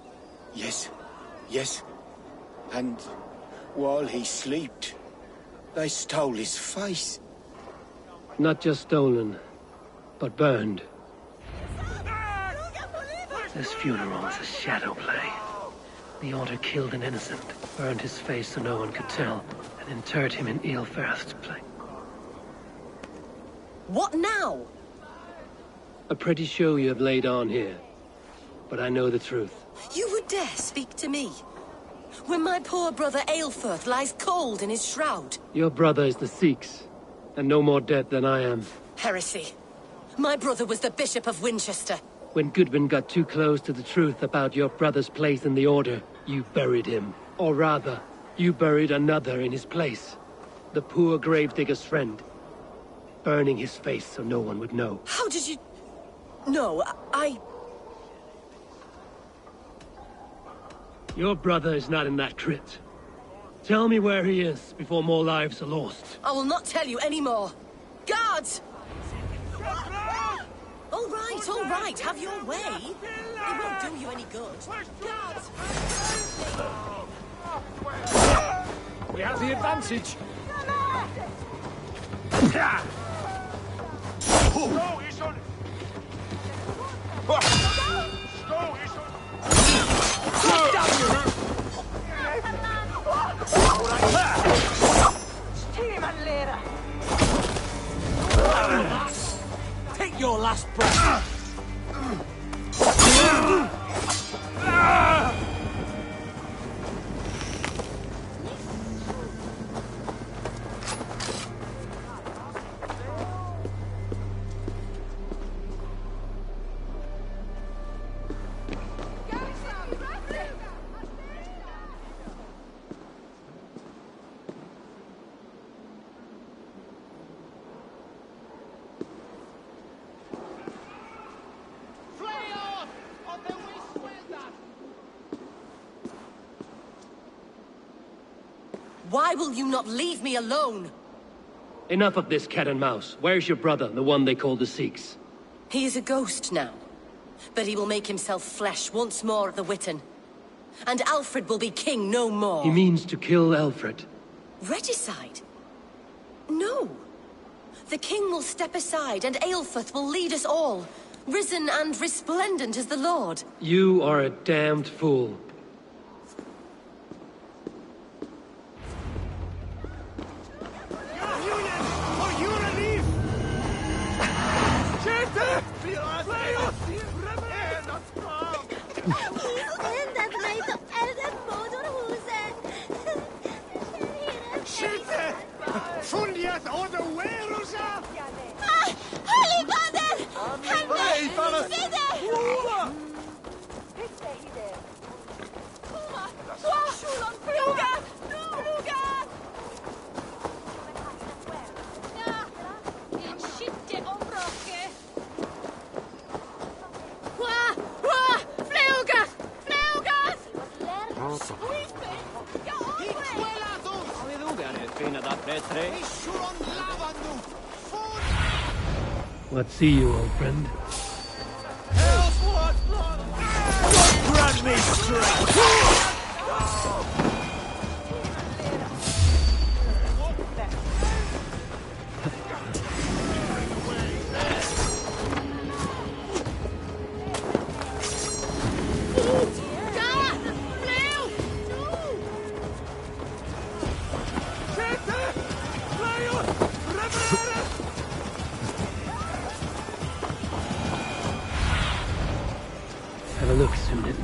Yes. And while he slept, they stole his face. Not just stolen, but burned. This funeral is a shadow play. The Order killed an innocent, burned his face so no one could tell, and interred him in Aelfirth's place. What now? A pretty show you have laid on here, but I know the truth. You would dare speak to me? When my poor brother Aelfirth lies cold in his shroud. Your brother is the Sikhs, and no more dead than I am. Heresy. My brother was the Bishop of Wincestre. When Goodwin got too close to the truth about your brother's place in the Order, you buried him. Or rather, you buried another in his place. The poor gravedigger's friend. Burning his face so no one would know. How did you... No, I... Your brother is not in that crypt. Tell me where he is before more lives are lost. I will not tell you anymore. Guards! All right, have your way. It won't do you any good. Guards! We have the advantage. last breath. Why will you not leave me alone? Enough of this cat and mouse. Where's your brother, the one they call the Sikhs? He is a ghost now. But he will make himself flesh once more at the Witten. And Alfred will be king no more. He means to kill Alfred. Regicide? No. The king will step aside and Aelfirth will lead us all. Risen and resplendent as the Lord. You are a damned fool. Let's see you, old friend. Grant me strength! Have a look, Sunan.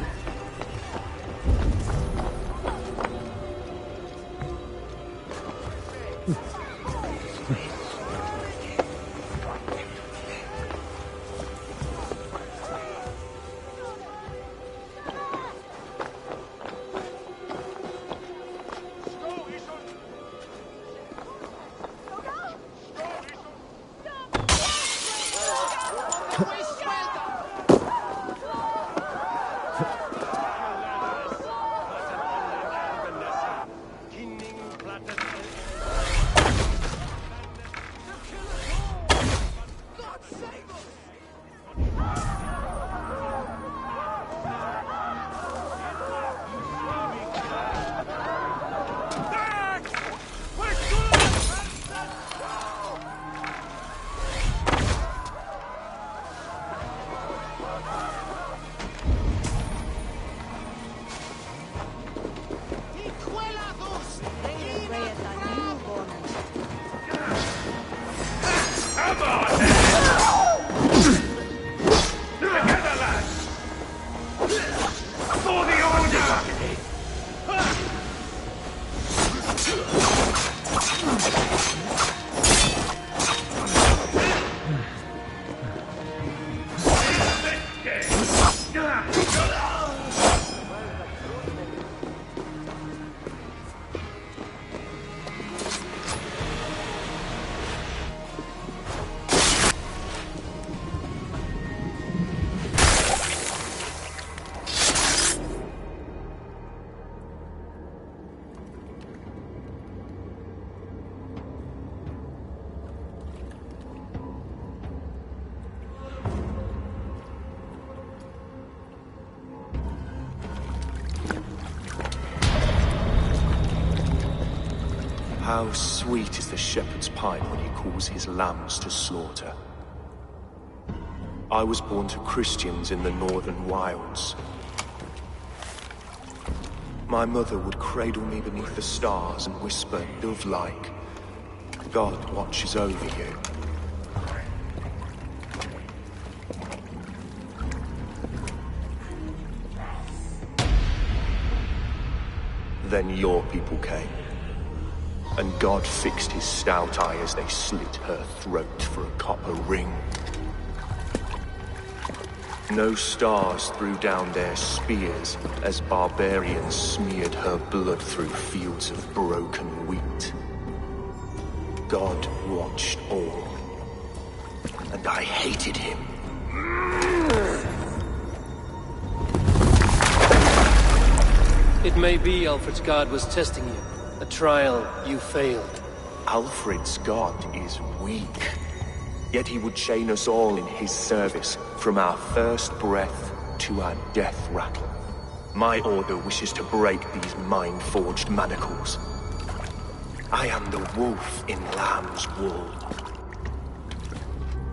How sweet is the shepherd's pipe when he calls his lambs to slaughter. I was born to Christians in the northern wilds. My mother would cradle me beneath the stars and whisper, dove-like, God watches over you. Then your people came. And God fixed his stout eye as they slit her throat for a copper ring. No stars threw down their spears as barbarians smeared her blood through fields of broken wheat. God watched all, and I hated him. It may be Alfred's god was testing you. A trial you failed. Alfred's god is weak. Yet he would chain us all in his service, from our first breath to our death rattle. My order wishes to break these mind-forged manacles. I am the wolf in lamb's wool.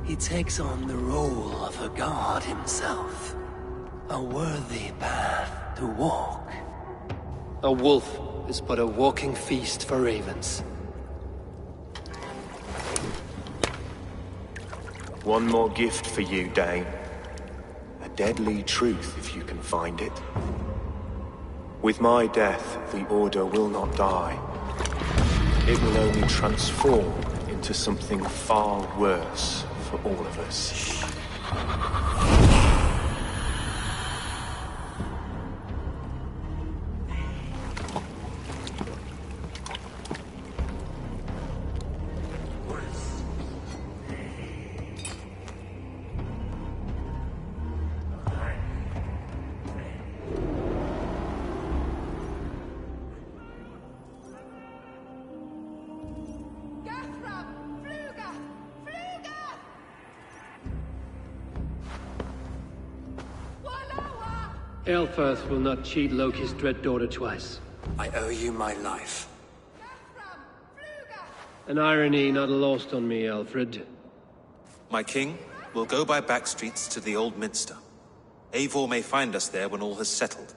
He takes on the role of a god himself. A worthy path to walk. A wolf is but a walking feast for ravens. One more gift for you, Dane. A deadly truth, if you can find it. With my death, the Order will not die. It will only transform into something far worse for all of us. Aelfirth will not cheat Loki's dread daughter twice. I owe you my life. An irony not lost on me, Alfred. My king, we'll go by back streets to the Old Minster. Eivor may find us there when all has settled.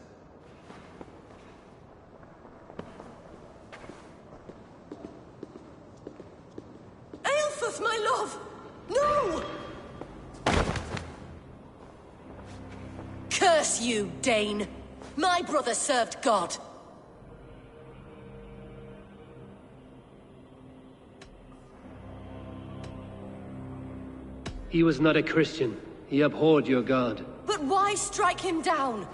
Aelfirth, my love! No! Curse you, Dane! My brother served God. He was not a Christian. He abhorred your god. But why strike him down?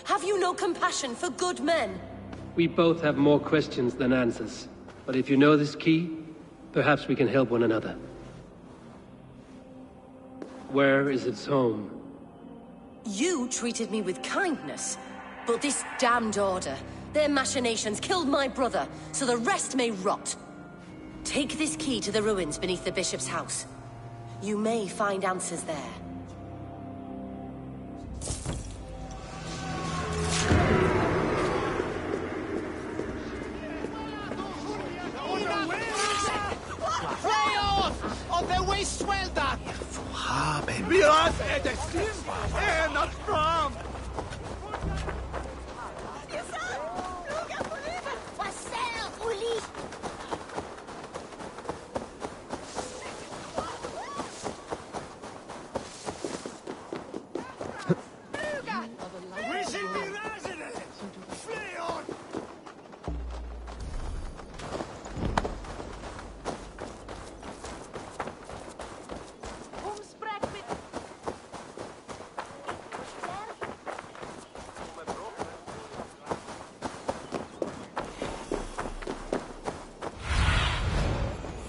Have you no compassion for good men? We both have more questions than answers. But if you know this key, perhaps we can help one another. Where is its home? You treated me with kindness, but this damned Order, their machinations killed my brother, so the rest may rot. Take this key to the ruins beneath the bishop's house. You may find answers there. On the way, Swelda! Haben. Wir haben das Team, not from!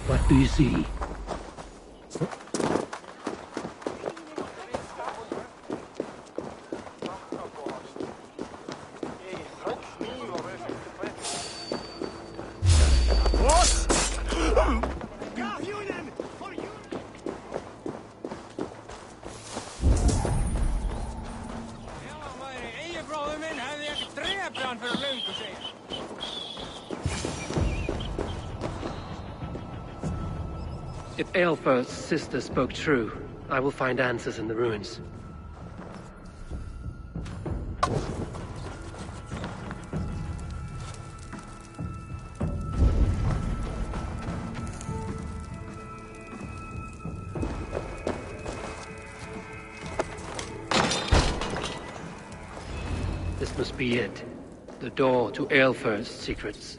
What do you see? If Aelfirth's sister spoke true, I will find answers in the ruins. This must be it. The door to Aelfir's secrets.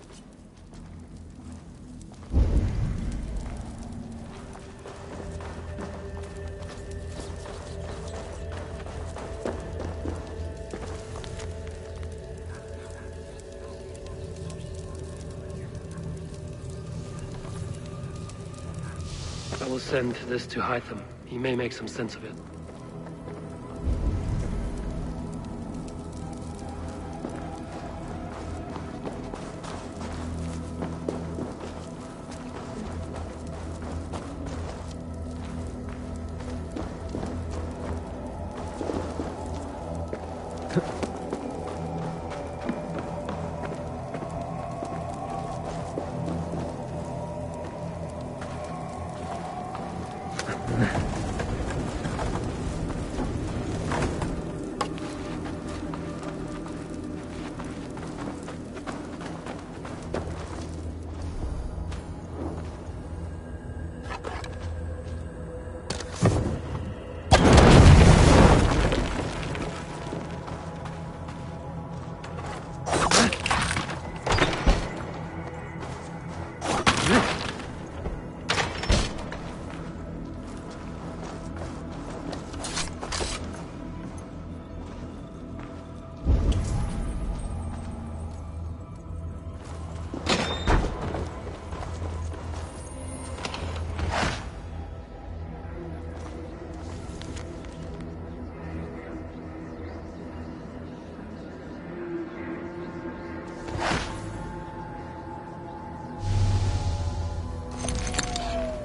I will send this to Hytham. He may make some sense of it.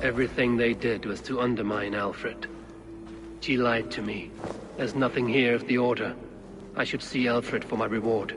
Everything they did was to undermine Alfred. She lied to me. There's nothing here of the Order. I should see Alfred for my reward.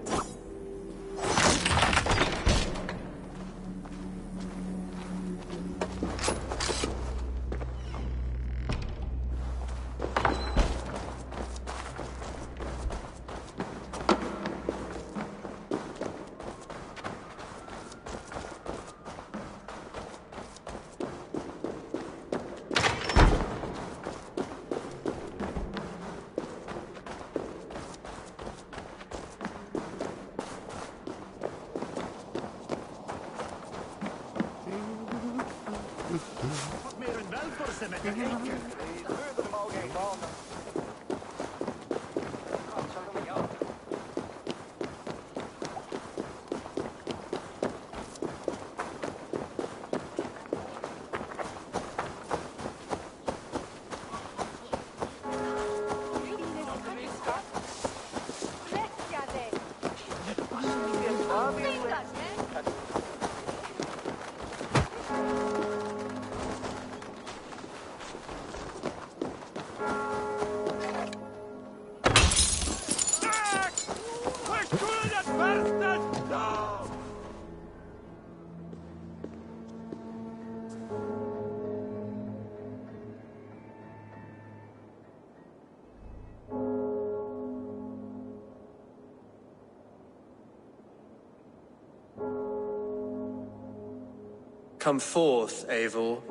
Come forth, Eivor.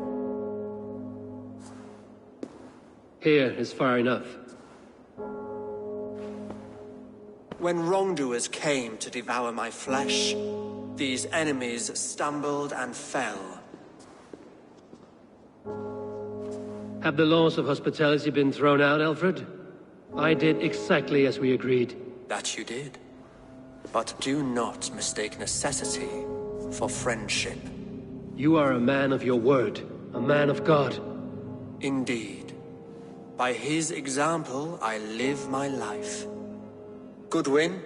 Here is far enough. When wrongdoers came to devour my flesh, these enemies stumbled and fell. Have the laws of hospitality been thrown out, Alfred? I did exactly as we agreed. That you did. But do not mistake necessity for friendship. You are a man of your word, a man of God. Indeed. By his example, I live my life. Goodwin?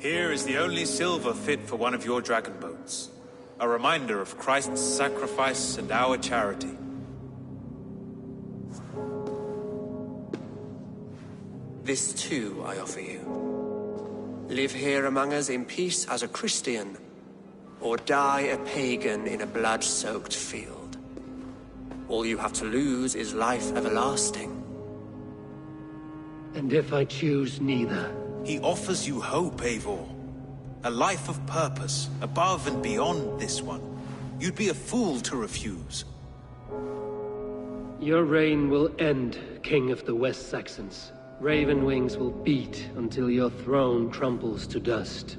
Here is the only silver fit for one of your dragon boats. A reminder of Christ's sacrifice and our charity. This too I offer you. Live here among us in peace as a Christian, or die a pagan in a blood-soaked field. All you have to lose is life everlasting. And if I choose neither? He offers you hope, Eivor. A life of purpose, above and beyond this one. You'd be a fool to refuse. Your reign will end, King of the West Saxons. Raven wings will beat until your throne crumbles to dust.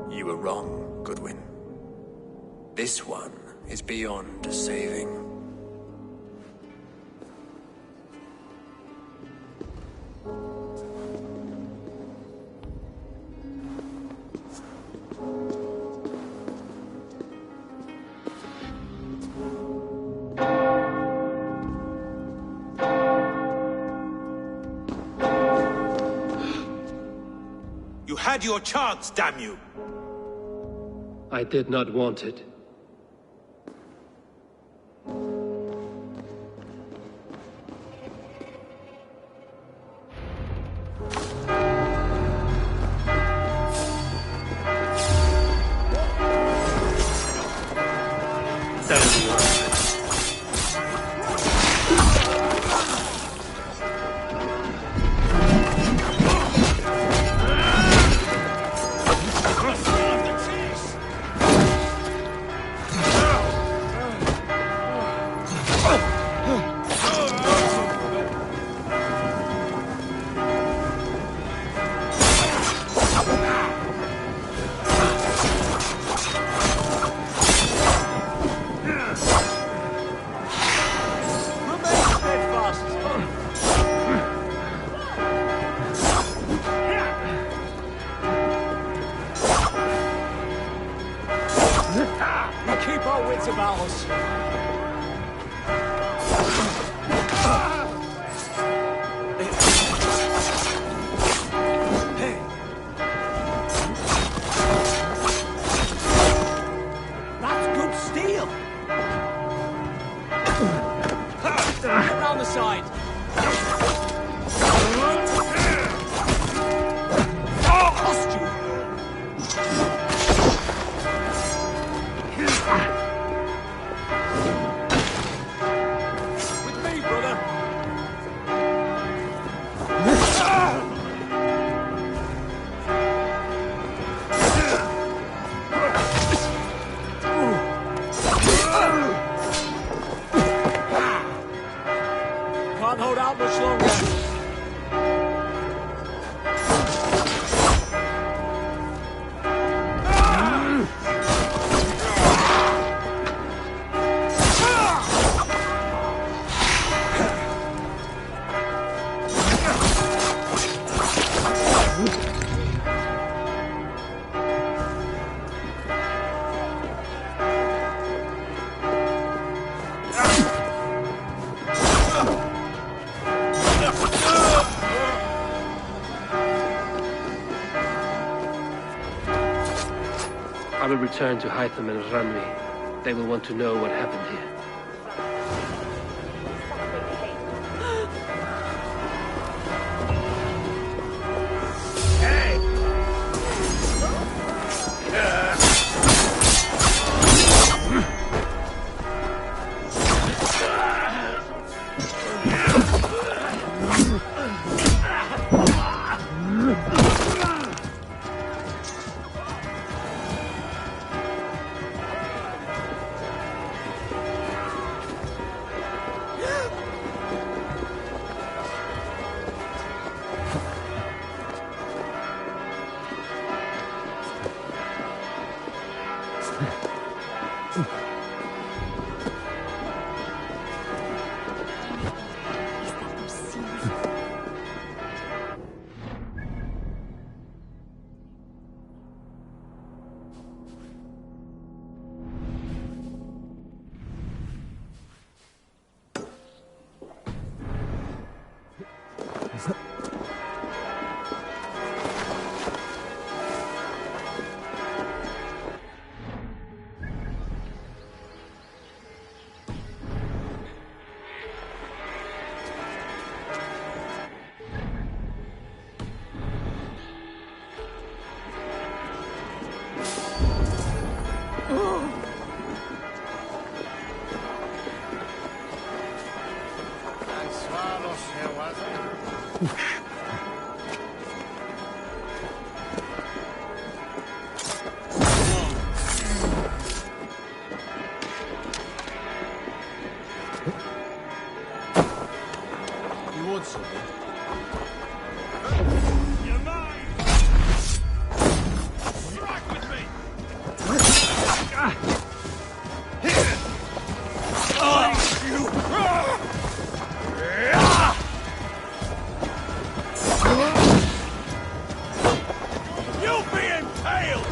You were wrong, Goodwin. This one is beyond saving. You had your chance, damn you! I did not want it. I will return to Hytham and Ranmi. They will want to know what happened here. on, Selwyn. You're mine! Strike with me! You'll be impaled!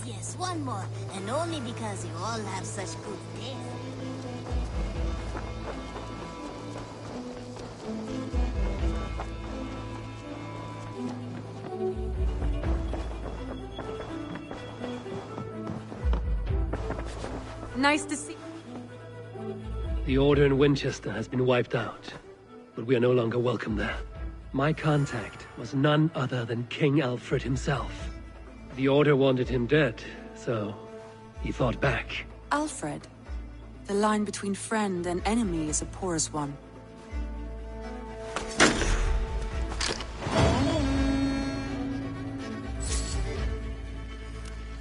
Yes, one more. And only because you all have such good taste. Nice to see... The Order in Winchester has been wiped out, but we are no longer welcome there. My contact was none other than King Alfred himself. The Order wanted him dead, so he fought back. Alfred. The line between friend and enemy is a porous one.